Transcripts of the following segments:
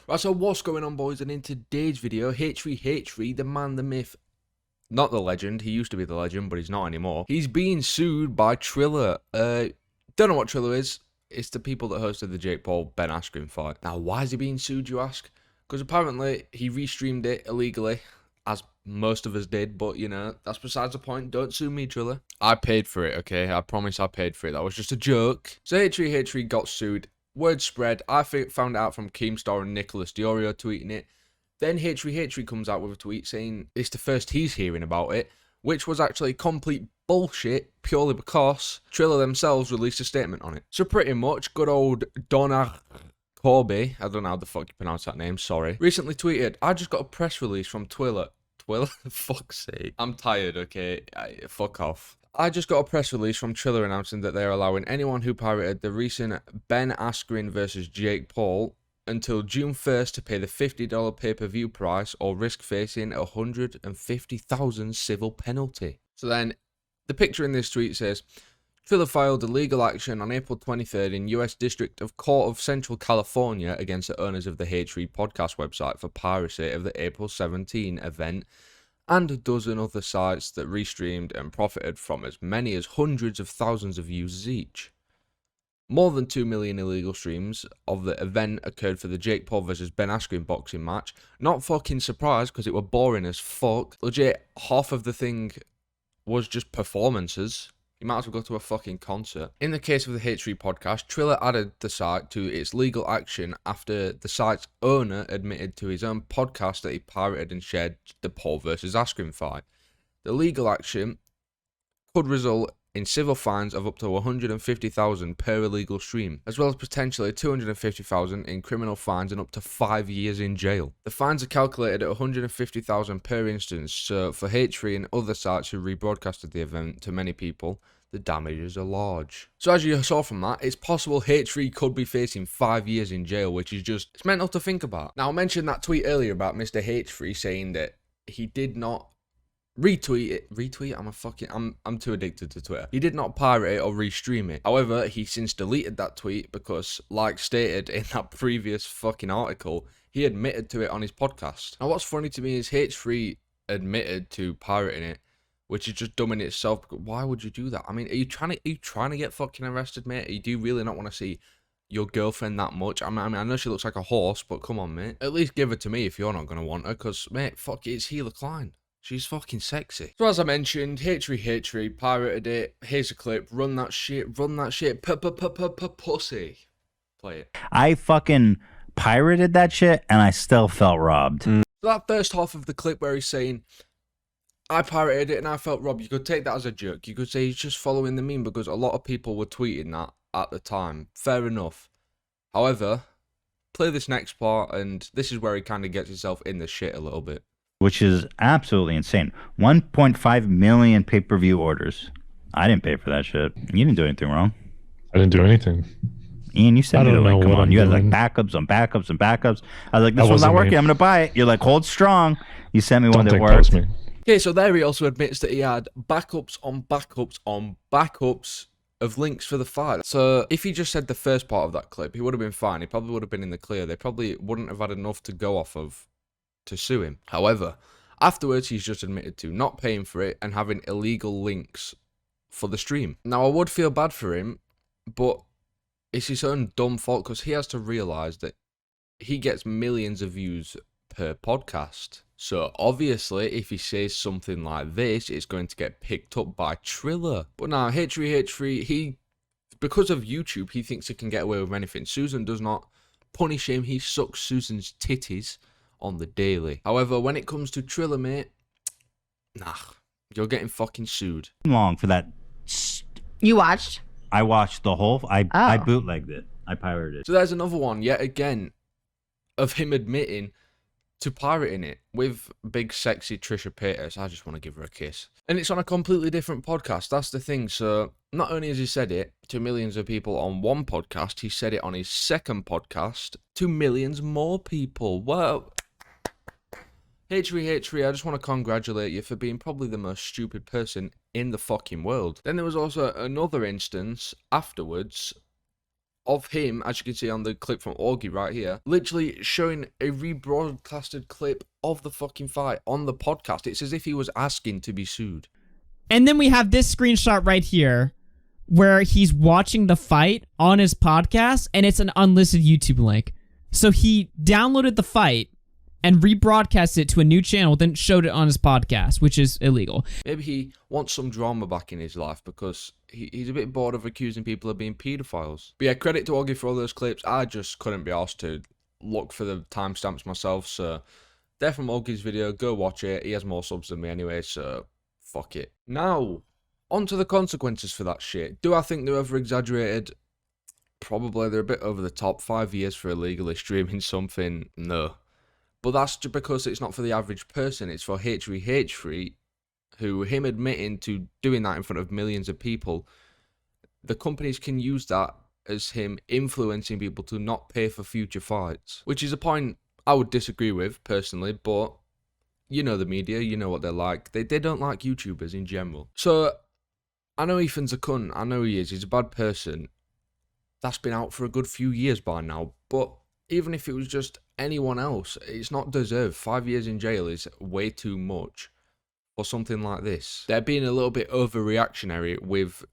Right, so what's going on, boys? And in today's video, H3H3, the man, the myth, not the legend, he used to be the legend, but he's not anymore. He's being sued by Triller. Don't know what Triller is. It's the people that hosted the Jake Paul Ben Askren fight. Now, why is he being sued, you ask? Because apparently he restreamed it illegally, as most of us did, but you know, that's besides the point. Don't sue me, Triller. I paid for it, okay? I promise I paid for it. That was just a joke. So H3H3 got sued. Word spread. I found out from Keemstar and Nicholas Diorio tweeting it. Then H3H3 comes out with a tweet saying it's the first he's hearing about it, which was actually complete bullshit purely because Triller themselves released a statement on it. So pretty much, good old Corby, I don't know how the fuck you pronounce that name, sorry, recently tweeted, I just got a press release from Twiller. Fuck's sake. I'm tired, okay? Fuck off. I just got a press release from Triller announcing that they're allowing anyone who pirated the recent Ben Askren versus Jake Paul until June 1st to pay the $50 pay-per-view price or risk facing a $150,000 civil penalty. So then, the picture in this tweet says, Triller filed a legal action on April 23rd in U.S. District of Court of Central California against the owners of the H3 podcast website for piracy of the April 17 event and a dozen other sites that restreamed and profited from as many as hundreds of thousands of users each. More than 2 million illegal streams of the event occurred for the Jake Paul vs Ben Askren boxing match. Not fucking surprised because it were boring as fuck. Legit, half of the thing was just performances. You might as well go to a fucking concert. In the case of the H3 podcast, Triller added the site to its legal action after the site's owner admitted to his own podcast that he pirated and shared the Paul vs Askren fight. The legal action could result in civil fines of up to $150,000 per illegal stream, as well as potentially $250,000 in criminal fines and up to 5 years in jail. The fines are calculated at $150,000 per instance, so for H3 and other sites who rebroadcasted the event to many people, the damages are large. So as you saw from that, it's possible H3 could be facing 5 years in jail, which is just, it's mental to think about. Now I mentioned that tweet earlier about Mr. H3 saying that he did not retweet it. I'm too addicted to Twitter. He did not pirate it or restream it. However, he since deleted that tweet because, like stated in that previous fucking article, he admitted to it on his podcast. Now, what's funny to me is H3 admitted to pirating it, which is just dumb in itself. Why would you do that? I mean, are you trying to get fucking arrested, mate? Do you really not want to see your girlfriend that much? I mean, I know she looks like a horse, but come on, mate. At least give her to me if you're not gonna want her, because, mate, fuck it, it's Hila Klein. She's fucking sexy. So as I mentioned, H3H3 pirated it. Here's a clip. Run that shit. Pussy. Play it. I fucking pirated that shit and I still felt robbed. So that first half of the clip where he's saying, I pirated it and I felt robbed, you could take that as a joke. You could say he's just following the meme because a lot of people were tweeting that at the time. Fair enough. However, play this next part and this is where he kind of gets himself in the shit a little bit. Which is absolutely insane. 1.5 million pay-per-view orders. I didn't pay for that shit. You didn't do anything wrong. I didn't do anything. Ian, you sent me the link. Come on. You had like backups on backups and backups. I was like, this one's not working. I'm going to buy it. You're like, hold strong. You sent me one that worked. Okay, so there he also admits that he had backups on backups on backups of links for the fight. So if he just said the first part of that clip, he would have been fine. He probably would have been in the clear. They probably wouldn't have had enough to go off of to sue him. However, afterwards he's just admitted to not paying for it and having illegal links for the stream. Now I would feel bad for him, but it's his own dumb fault because he has to realize that he gets millions of views per podcast. So obviously if he says something like this, it's going to get picked up by Triller. But now H3H3, because of YouTube, he thinks he can get away with anything. Susan does not punish him. He sucks Susan's titties on the daily. However, when it comes to Triller, mate, nah, you're getting fucking sued. Long for that. You watched? I watched the whole. I bootlegged it. I pirated it. So there's another one yet again of him admitting to pirating it with big sexy Trisha Paytas. I just want to give her a kiss. And it's on a completely different podcast. That's the thing. So not only has he said it to millions of people on one podcast, he said it on his second podcast to millions more people. Wow. H3H3, I just want to congratulate you for being probably the most stupid person in the fucking world. Then there was also another instance afterwards of him, as you can see on the clip from Augie right here, literally showing a rebroadcasted clip of the fucking fight on the podcast. It's as if he was asking to be sued. And then we have this screenshot right here where he's watching the fight on his podcast, and it's an unlisted YouTube link. So he downloaded the fight and rebroadcast it to a new channel, then showed it on his podcast, which is illegal. Maybe he wants some drama back in his life because he's a bit bored of accusing people of being paedophiles. But yeah, credit to Augie for all those clips. I just couldn't be asked to look for the timestamps myself, so they're from Augie's video. Go watch it. He has more subs than me anyway, so fuck it. Now, on to the consequences for that shit. Do I think they're over-exaggerated? Probably. They're a bit over the top. 5 years for illegally streaming something? No. But that's just because it's not for the average person. It's for H3H3, who, him admitting to doing that in front of millions of people, the companies can use that as him influencing people to not pay for future fights. Which is a point I would disagree with, personally, but you know the media, you know what they're like. They don't like YouTubers in general. So, I know Ethan's a cunt. I know he is. He's a bad person. That's been out for a good few years by now. But even if it was just anyone else, it's not deserved. 5 years in jail is way too much for something like this. They're being a little bit overreactionary with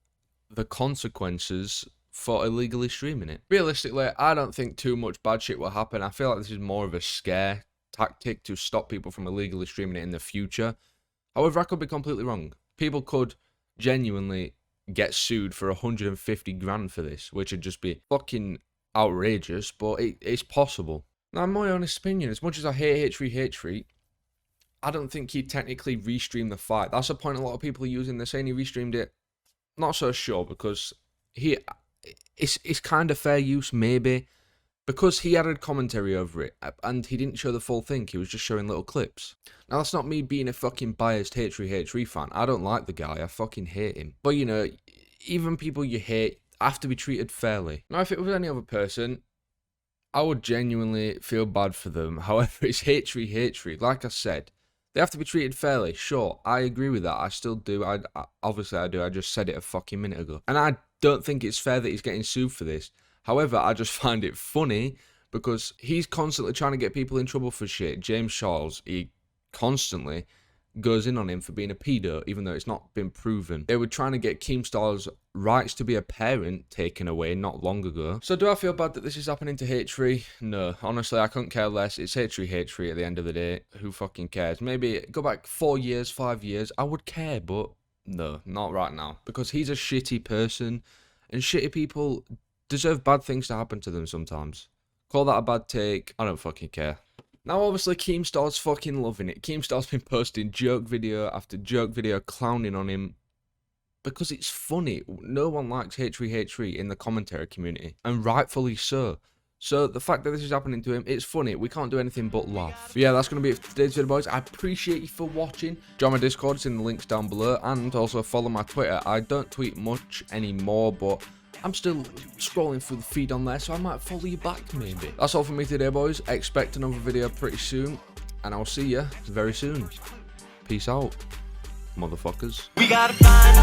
the consequences for illegally streaming it. Realistically, I don't think too much bad shit will happen. I feel like this is more of a scare tactic to stop people from illegally streaming it in the future. However, I could be completely wrong. People could genuinely get sued for 150 grand for this, which would just be fucking outrageous, but it's possible. Now, in my honest opinion, as much as I hate H3H3, I don't think he technically restreamed the fight. That's a point a lot of people are using. They're saying he restreamed it. Not so sure, because it's kind of fair use, maybe, because he added commentary over it, and he didn't show the full thing. He was just showing little clips. Now, that's not me being a fucking biased H3H3 fan. I don't like the guy. I fucking hate him. But, you know, even people you hate have to be treated fairly. Now, if it was any other person, I would genuinely feel bad for them. However, it's H3H3. Like I said, they have to be treated fairly. Sure, I agree with that. I still do. Obviously, I do. I just said it a fucking minute ago. And I don't think it's fair that he's getting sued for this. However, I just find it funny because he's constantly trying to get people in trouble for shit. James Charles, he constantly goes in on him for being a pedo, even though it's not been proven. They were trying to get Keemstar's rights to be a parent taken away not long ago. So do I feel bad that this is happening to H3? No, honestly, I couldn't care less. It's H3H3 at the end of the day. Who fucking cares? Maybe go back 4 years, 5 years, I would care, but no, not right now. Because he's a shitty person, and shitty people deserve bad things to happen to them sometimes. Call that a bad take, I don't fucking care. Now, obviously, Keemstar's fucking loving it. Keemstar's been posting joke video after joke video clowning on him because it's funny. No one likes H3H3 in the commentary community, and rightfully so. So, the fact that this is happening to him, it's funny. We can't do anything but laugh. But yeah, that's going to be it for today's video, boys. I appreciate you for watching. Join my Discord, it's in the links down below, and also follow my Twitter. I don't tweet much anymore, but I'm still scrolling through the feed on there, so I might follow you back, maybe. That's all from me today, boys. Expect another video pretty soon, and I'll see you very soon. Peace out, motherfuckers. We gotta find